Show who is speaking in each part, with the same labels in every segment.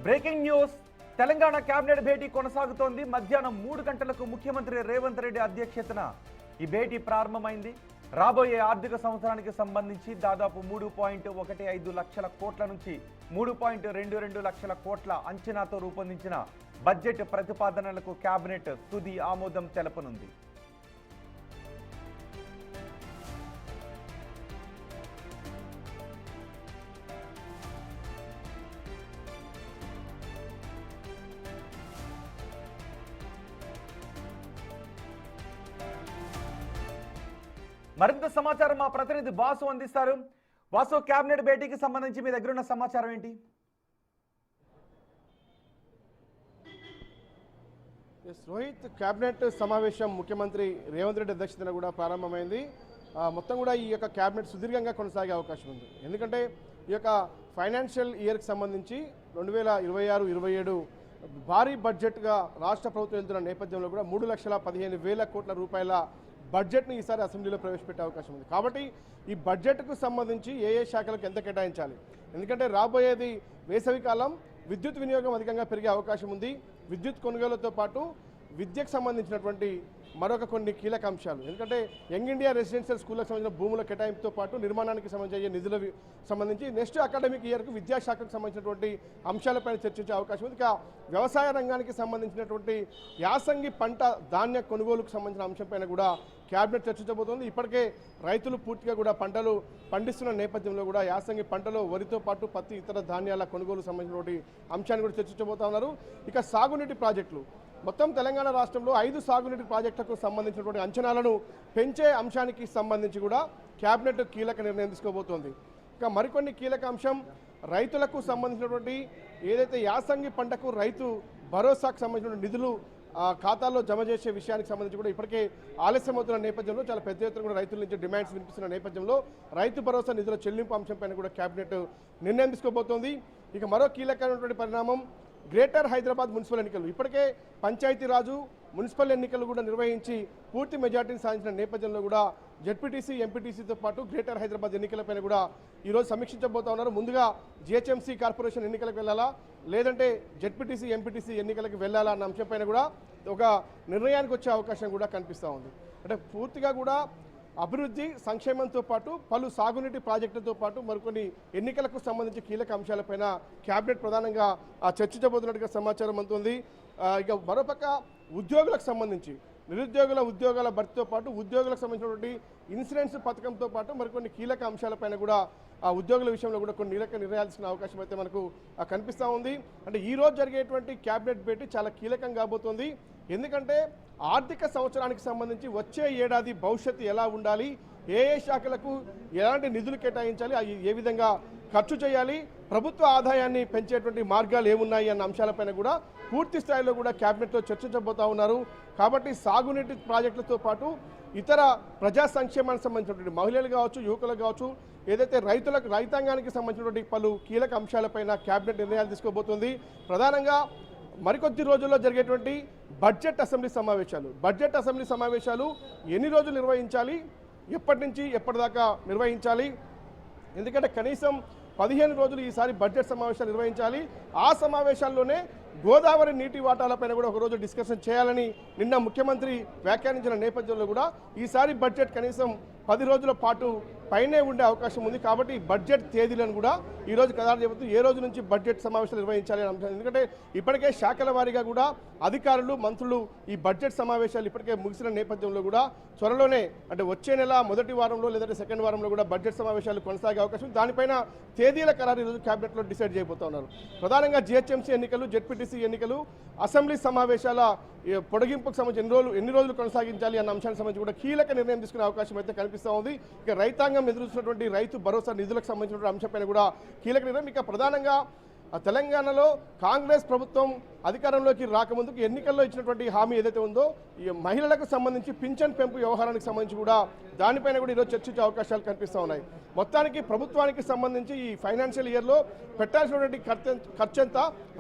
Speaker 1: Breaking news Telangana cabinet భేటీ కొనసాగుతోంది. మధ్యాహ్నం 3 గంటలకు ముఖ్యమంత్రి రేవంత్ రెడ్డి అధ్యక్షతన ఈ భేటీ ప్రారంభమైంది. రాబోయే ఆర్థిక సంవత్సరానికి సంబంధించి దాదాపు 3.15 లక్షల కోట్ల నుంచి 3.22 లక్షల కోట్ల అంచనాతో రూపొందించిన బడ్జెట్ ప్రతిపాదనలకు కేబినెట్ తుది ఆమోదం తెలపనుంది. మరింత సమాచారం మా ప్రతినిధి వాసు అందిస్తారు. వాసు, కేబినెట్ భేటీకి సంబంధించి మీ దగ్గర ఉన్న సమాచారం ఏంటి?
Speaker 2: రోహిత్, కేబినెట్ సమావేశం ముఖ్యమంత్రి రేవంత్ రెడ్డి అధ్యక్షతన కూడా ప్రారంభమైంది. మొత్తం కూడా ఈ యొక్క కేబినెట్ సుదీర్ఘంగా కొనసాగే అవకాశం ఉంది. ఎందుకంటే ఈ యొక్క ఫైనాన్షియల్ ఇయర్కి సంబంధించి 2026-27 భారీ బడ్జెట్గా రాష్ట్ర ప్రభుత్వం వెళ్తున్న నేపథ్యంలో కూడా 3,15,000 కోట్ల రూపాయల బడ్జెట్ని ఈసారి అసెంబ్లీలో ప్రవేశపెట్టే అవకాశం ఉంది. కాబట్టి ఈ బడ్జెట్కు సంబంధించి ఏ శాఖలకు ఎంత కేటాయించాలి, ఎందుకంటే రాబోయేది వేసవికాలం, విద్యుత్ వినియోగం అధికంగా పెరిగే అవకాశం ఉంది. విద్యుత్ కొనుగోలుతో పాటు విద్యకు సంబంధించినటువంటి మరొక కొన్ని కీలక అంశాలు, ఎందుకంటే యంగ్ ఇండియా రెసిడెన్షియల్ స్కూళ్ళకు సంబంధించిన భూముల కేటాయింపుతో పాటు నిర్మాణానికి సంబంధించిన నిధుల సంబంధించి నెక్స్ట్ అకాడమిక్ ఇయర్కు విద్యాశాఖకు సంబంధించినటువంటి అంశాలపైన చర్చించే అవకాశం ఉంది. ఇక వ్యవసాయ రంగానికి సంబంధించినటువంటి యాసంగి పంట ధాన్య కొనుగోలుకు సంబంధించిన అంశంపైన కూడా కేబినెట్ చర్చించబోతోంది. ఇప్పటికే రైతులు పూర్తిగా కూడా పంటలు పండిస్తున్న నేపథ్యంలో కూడా యాసంగి పంటలో వరితో పాటు పత్తి, ఇతర ధాన్యాల కొనుగోలు సంబంధించినటువంటి అంశాన్ని కూడా చర్చించబోతా ఉన్నారు. ఇక సాగునీటి ప్రాజెక్టులు, మొత్తం తెలంగాణ రాష్ట్రంలో 5 సాగునీటి ప్రాజెక్టులకు సంబంధించినటువంటి అంచనాలను పెంచే అంశానికి సంబంధించి కూడా కేబినెట్ కీలక నిర్ణయం తీసుకోబోతోంది. ఇక మరికొన్ని కీలక అంశం రైతులకు సంబంధించినటువంటి ఏదైతే యాసంగి పంటకు రైతు భరోసాకు సంబంధించిన నిధులు ఖాతాల్లో జమ చేసే విషయానికి సంబంధించి కూడా ఇప్పటికే ఆలస్యమవుతున్న నేపథ్యంలో చాలా పెద్ద ఎత్తున కూడా రైతుల నుంచి డిమాండ్స్ వినిపిస్తున్న నేపథ్యంలో రైతు భరోసా నిధుల చెల్లింపు అంశంపైన కూడా కేబినెట్ నిర్ణయం తీసుకోబోతోంది. ఇక మరో కీలకమైనటువంటి పరిణామం గ్రేటర్ హైదరాబాద్ మున్సిపల్ ఎన్నికలు. ఇప్పటికే పంచాయతీరాజు, మున్సిపల్ ఎన్నికలు కూడా నిర్వహించి పూర్తి మెజార్టీని సాధించిన నేపథ్యంలో కూడా జెడ్పీటీసీ, ఎంపీటీసీతో పాటు గ్రేటర్ హైదరాబాద్ ఎన్నికలపైన కూడా ఈరోజు సమీక్షించబోతా ఉన్నారు. ముందుగా జిహెచ్ఎంసీ కార్పొరేషన్ ఎన్నికలకు వెళ్ళాలా, లేదంటే జెడ్పీటీసీ, ఎంపీటీసీ ఎన్నికలకు వెళ్ళాలా అన్న అంశంపైన కూడా ఒక నిర్ణయానికి వచ్చే అవకాశం కూడా కనిపిస్తూ ఉంది. అంటే పూర్తిగా కూడా అభివృద్ధి, సంక్షేమంతో పాటు పలు సాగునీటి ప్రాజెక్టులతో పాటు మరికొన్ని ఎన్నికలకు సంబంధించి కీలక అంశాలపైన కేబినెట్ ప్రధానంగా చర్చించబోతున్నట్టుగా సమాచారం అందుతుంది. ఇక మరోపక్క ఉద్యోగులకు సంబంధించి నిరుద్యోగుల ఉద్యోగాల భర్తీతో పాటు ఉద్యోగులకు సంబంధించినటువంటి ఇన్సూరెన్స్ పథకంతో పాటు మరికొన్ని కీలక అంశాలపైన కూడా ఉద్యోగుల విషయంలో కూడా కొన్ని కీలక నిర్ణయాలు తీసుకునే అవకాశం అయితే మనకు కనిపిస్తూ ఉంది. అంటే ఈరోజు జరిగేటువంటి కేబినెట్ భేటీ చాలా కీలకం కాబోతోంది. ఎందుకంటే ఆర్థిక సంవత్సరానికి సంబంధించి వచ్చే ఏడాది భవిష్యత్తు ఎలా ఉండాలి, ఏ శాఖలకు ఎలాంటి నిధులు కేటాయించాలి, అవి ఏ విధంగా ఖర్చు చేయాలి, ప్రభుత్వ ఆదాయాన్ని పెంచేటువంటి మార్గాలు ఏమున్నాయి అన్న అంశాలపైన కూడా పూర్తి స్థాయిలో కూడా కేబినెట్లో చర్చించబోతా ఉన్నారు. కాబట్టి సాగునీటి ప్రాజెక్టులతో పాటు ఇతర ప్రజా సంక్షేమానికి సంబంధించినటువంటి మహిళలు కావచ్చు, యువకులకు కావచ్చు, ఏదైతే రైతాంగానికి సంబంధించినటువంటి పలు కీలక అంశాలపైన కేబినెట్ నిర్ణయాలు తీసుకోబోతుంది. ప్రధానంగా మరికొద్ది రోజుల్లో జరిగేటువంటి బడ్జెట్ అసెంబ్లీ సమావేశాలు ఎన్ని రోజులు నిర్వహించాలి, ఎప్పటి నుంచి ఎప్పటిదాకా నిర్వహించాలి, ఎందుకంటే కనీసం 15 రోజులు ఈసారి బడ్జెట్ సమావేశాలు నిర్వహించాలి. ఆ సమావేశాల్లోనే గోదావరి నీటి వాటాలపైన కూడా ఒకరోజు డిస్కషన్ చేయాలని నిన్న ముఖ్యమంత్రి వ్యాఖ్యానించిన నేపథ్యంలో కూడా ఈసారి బడ్జెట్ కనీసం 10 రోజుల పాటు పైనే ఉండే అవకాశం ఉంది. కాబట్టి బడ్జెట్ తేదీలను కూడా ఈరోజు ఖరారు చెబుతూ ఏ రోజు నుంచి బడ్జెట్ సమావేశాలు నిర్వహించాలి అని అంశాలు, ఎందుకంటే ఇప్పటికే శాఖల వారీగా కూడా అధికారులు, మంత్రులు ఈ బడ్జెట్ సమావేశాలు ఇప్పటికే ముగిసిన నేపథ్యంలో కూడా త్వరలోనే అంటే వచ్చే నెల మొదటి వారంలో లేదంటే సెకండ్ వారంలో కూడా బడ్జెట్ సమావేశాలు కొనసాగే అవకాశం, దానిపైన తేదీల ఖరారు ఈరోజు కేబినెట్లో డిసైడ్ చేయబోతా ఉన్నారు. ప్రధానంగా జిహెచ్ఎంసీ ఎన్నికలు, జెడ్పీటీసీ ఎన్నికలు, అసెంబ్లీ సమావేశాల పొడిగింపుకు సంబంధించి ఎన్ని రోజులు కొనసాగించాలి అన్న అంశానికి సంబంధించి కూడా కీలక నిర్ణయం తీసుకునే అవకాశం అయితే కనిపిస్తూ ఉంది. ఇక రైతాంగం ఎదురుస్తున్నటువంటి రైతు భరోసా నిధులకు సంబంధించినటువంటి అంశంపైన కూడా కీలక నిర్ణయం. ఇక ప్రధానంగా తెలంగాణలో కాంగ్రెస్ ప్రభుత్వం అధికారంలోకి రాకముందుకు ఎన్నికల్లో ఇచ్చినటువంటి హామీ ఏదైతే ఉందో ఈ మహిళలకు సంబంధించి పింఛన్ పెంపు వ్యవహారానికి సంబంధించి కూడా దానిపైన కూడా ఈరోజు చర్చించే అవకాశాలు కనిపిస్తూ ఉన్నాయి. మొత్తానికి ప్రభుత్వానికి సంబంధించి ఈ ఫైనాన్షియల్ ఇయర్లో పెట్టాల్సినటువంటి ఖర్చు ఎంత,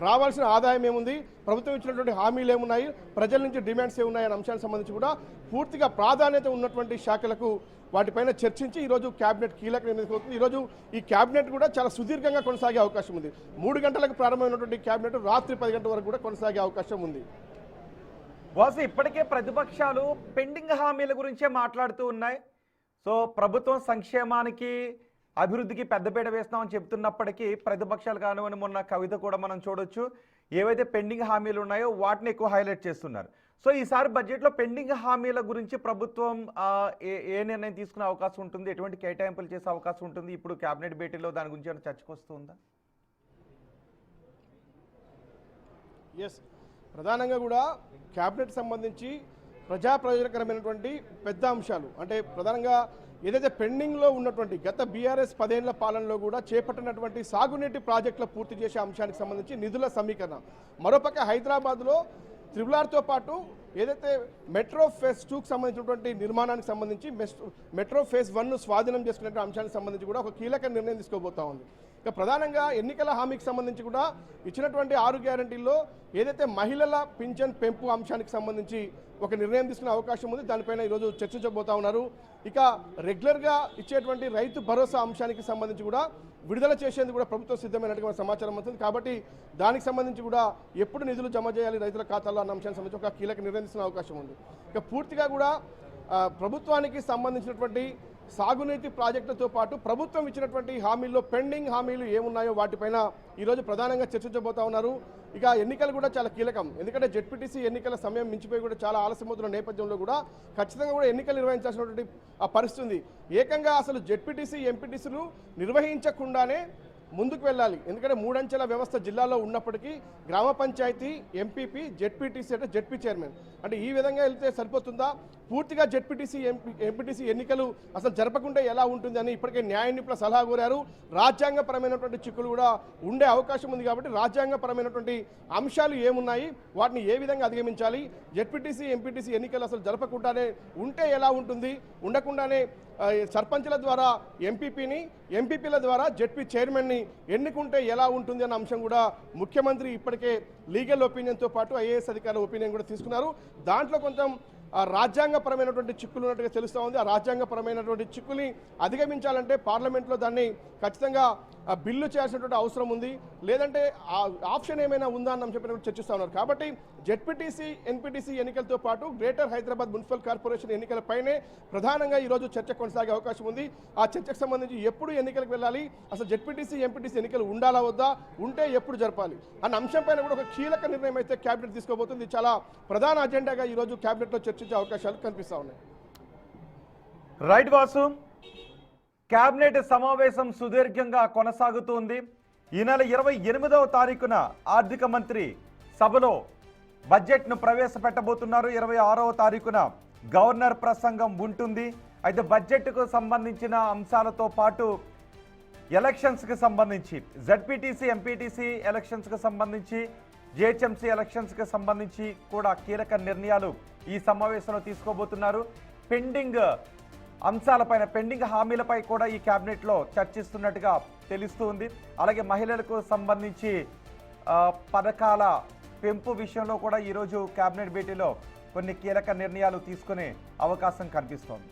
Speaker 2: రావాల్సిన ఆదాయం ఏముంది, ప్రభుత్వం ఇచ్చినటువంటి హామీలు ఏమున్నాయి, ప్రజల నుంచి డిమాండ్స్ ఏమున్నాయి అనే అంశానికి సంబంధించి కూడా పూర్తిగా ప్రాధాన్యత ఉన్నటువంటి శాఖలకు వాటిపైన చర్చించి ఈరోజు క్యాబినెట్ కీలక నిర్ణయం తీసుకుంటుంది. ఈరోజు ఈ క్యాబినెట్ కూడా చాలా సుదీర్ఘంగా కొనసాగే అవకాశం ఉంది. 3 గంటలకు ప్రారంభమైనటువంటి క్యాబినెట్ రాత్రి 10 గంటల వరకు కూడా కొనసాగే అవకాశం ఉంది.
Speaker 1: వాసు, ఇప్పటికే ప్రతిపక్షాలు పెండింగ్ హామీల గురించే మాట్లాడుతూ ఉన్నాయి. సో ప్రభుత్వం సంక్షేమానికి అభివృద్ధికి పెద్దపీట వేస్తామని చెప్తున్నప్పటికీ ప్రతిపక్షాలు కానివ్వండి, మొన్న కవిత కూడా మనం చూడొచ్చు, ఏవైతే పెండింగ్ హామీలు ఉన్నాయో వాటిని ఎక్కువ హైలైట్ చేస్తున్నారు. సో ఈసారి బడ్జెట్లో పెండింగ్ హామీల గురించి ప్రభుత్వం ఏ నిర్ణయం తీసుకునే అవకాశం ఉంటుంది, ఎటువంటి కేటాయింపులు చేసే అవకాశం ఉంటుంది? ఇప్పుడు కేబినెట్ భేటీలో దాని గురించి ఏమైనా చర్చకు వస్తుందా?
Speaker 2: ఎస్, ప్రధానంగా కూడా క్యాబినెట్ సంబంధించి ప్రజా ప్రయోజనకరమైనటువంటి పెద్ద అంశాలు అంటే ప్రధానంగా ఏదైతే పెండింగ్లో ఉన్నటువంటి గత బీఆర్ఎస్ 10 ఏళ్ల పాలనలో కూడా చేపట్టినటువంటి సాగునీటి ప్రాజెక్టుల పూర్తి చేసే అంశానికి సంబంధించి నిధుల సమీకరణ, మరోపక్క హైదరాబాద్లో త్రిబులార్తో పాటు ఏదైతే మెట్రో ఫేజ్ 2కు సంబంధించినటువంటి నిర్మాణానికి సంబంధించి మెట్రో ఫేజ్ 1ను స్వాధీనం చేసుకునే అంశానికి సంబంధించి కూడా ఒక కీలక నిర్ణయం తీసుకోబోతా ఉంది. ఇక ప్రధానంగా ఎన్నికల హామీకి సంబంధించి కూడా ఇచ్చినటువంటి 6 గ్యారంటీల్లో ఏదైతే మహిళల పింఛన్ పెంపు అంశానికి సంబంధించి ఒక నిర్ణయం తీసుకునే అవకాశం ఉంది. దానిపైన ఈరోజు చర్చించబోతా ఉన్నారు. ఇక రెగ్యులర్గా ఇచ్చేటువంటి రైతు భరోసా అంశానికి సంబంధించి కూడా విడుదల చేసేందుకు కూడా ప్రభుత్వం సిద్ధమైనట్టుగా సమాచారం వస్తుంది. కాబట్టి దానికి సంబంధించి కూడా ఎప్పుడు నిధులు జమ చేయాలి రైతుల ఖాతాల్లో అన్న అంశానికి సంబంధించి ఒక కీలక నిర్ణయం తీసుకునే అవకాశం ఉంది. ఇక పూర్తిగా కూడా ప్రభుత్వానికి సంబంధించినటువంటి సాగునీటి ప్రాజెక్టులతో పాటు ప్రభుత్వం ఇచ్చినటువంటి హామీల్లో పెండింగ్ హామీలు ఏమున్నాయో వాటిపైన ఈరోజు ప్రధానంగా చర్చించబోతా ఉన్నారు. ఇక ఎన్నికలు కూడా చాలా కీలకం, ఎందుకంటే జెడ్పీటీసీ ఎన్నికల సమయం మించిపోయి కూడా చాలా ఆలస్యమవుతున్న నేపథ్యంలో కూడా ఖచ్చితంగా కూడా ఎన్నికలు నిర్వహించాల్సినటువంటి పరిస్థితి ఉంది. ఏకంగా అసలు జెడ్పీటీసీ ఎంపీటీసీలు నిర్వహించకుండానే ముందుకు వెళ్ళాలి. ఎందుకంటే 3 అంచెల వ్యవస్థ జిల్లాలో ఉన్నప్పటికీ గ్రామ పంచాయతీ, ఎంపీపీ, జెడ్పీటీసీ అంటే జెడ్పీ చైర్మన్ అంటే ఈ విధంగా వెళ్తే సరిపోతుందా? పూర్తిగా జెడ్పీటీసీ ఎంపీటీసీ ఎన్నికలు అసలు జరపకుండా ఎలా ఉంటుంది అని ఇప్పటికే న్యాయ నిపుణుల సలహా కోరారు. రాజ్యాంగపరమైనటువంటి చిక్కులు కూడా ఉండే అవకాశం ఉంది. కాబట్టి రాజ్యాంగపరమైనటువంటి అంశాలు ఏమున్నాయి, వాటిని ఏ విధంగా అధిగమించాలి, జెడ్పీటీసీ ఎంపీటీసీ ఎన్నికలు అసలు జరపకుండానే ఉంటే ఎలా ఉంటుంది, ఉండకుండానే సర్పంచ్ల ద్వారా ఎంపీపీని, ఎంపీపీల ద్వారా జెడ్పీ చైర్మన్ని ఎన్నుకుంటే ఎలా ఉంటుంది అన్న అంశం కూడా ముఖ్యమంత్రి ఇప్పటికే లీగల్ ఒపీనియన్తో పాటు ఐఏఎస్ అధికారుల ఒపీనియన్ కూడా తీసుకున్నారు. దాంట్లో కొంచెం రాజ్యాంగపరమైనటువంటి చిక్కులు ఉన్నట్టుగా తెలుస్తూ ఉంది. ఆ రాజ్యాంగపరమైనటువంటి చిక్కుల్ని అధిగమించాలంటే పార్లమెంట్లో దాన్ని ఖచ్చితంగా బిల్లు చేయాల్సినటువంటి అవసరం ఉంది. లేదంటే ఆప్షన్ ఏమైనా ఉందా అన్న అంశం చర్చిస్తూ ఉన్నారు. కాబట్టి జెడ్పీటీసీ, ఎన్పీటీసీ ఎన్నికలతో పాటు గ్రేటర్ హైదరాబాద్ మున్సిపల్ కార్పొరేషన్ ఎన్నికలపైనే ప్రధానంగా ఈరోజు చర్చ కొనసాగే అవకాశం ఉంది. ఆ చర్చకు సంబంధించి ఎప్పుడు ఎన్నికలకు వెళ్ళాలి, అసలు జెడ్పీటీసీ, ఎంపీటీసీ ఎన్నికలు ఉండాలా వద్దా, ఉంటే ఎప్పుడు జరపాలి అన్న అంశంపైన కూడా ఒక కీలక నిర్ణయం అయితే క్యాబినెట్ తీసుకోబోతుంది. చాలా ప్రధాన అజెండాగా ఈరోజు క్యాబినెట్లో చర్చించే అవకాశాలు కనిపిస్తూ ఉన్నాయి.
Speaker 1: రైట్ వాసు, కేబినెట్ సమావేశం సుదీర్ఘంగా కొనసాగుతుంది. ఈ నెల 28వ తారీఖున ఆర్థిక మంత్రి సభలో బడ్జెట్ను ప్రవేశపెట్టబోతున్నారు. 26వ తారీఖున గవర్నర్ ప్రసంగం ఉంటుంది. అయితే బడ్జెట్కు సంబంధించిన అంశాలతో పాటు ఎలక్షన్స్కి సంబంధించి, జెడ్పీటీసీ, ఎంపీటీసీ ఎలక్షన్స్కి సంబంధించి, జిహెచ్ఎంసీ ఎలక్షన్స్కి సంబంధించి కూడా కీలక నిర్ణయాలు ఈ సమావేశంలో తీసుకోబోతున్నారు. పెండింగ్ అంశాలపైన, పెండింగ్ హామీలపై కూడా ఈ క్యాబినెట్లో చర్చిస్తున్నట్టుగా తెలుస్తుంది. అలాగే మహిళలకు సంబంధించి పథకాల పెంపు విషయంలో కూడా ఈరోజు క్యాబినెట్ భేటీలో కొన్ని కీలక నిర్ణయాలు తీసుకునే అవకాశం కనిపిస్తోంది.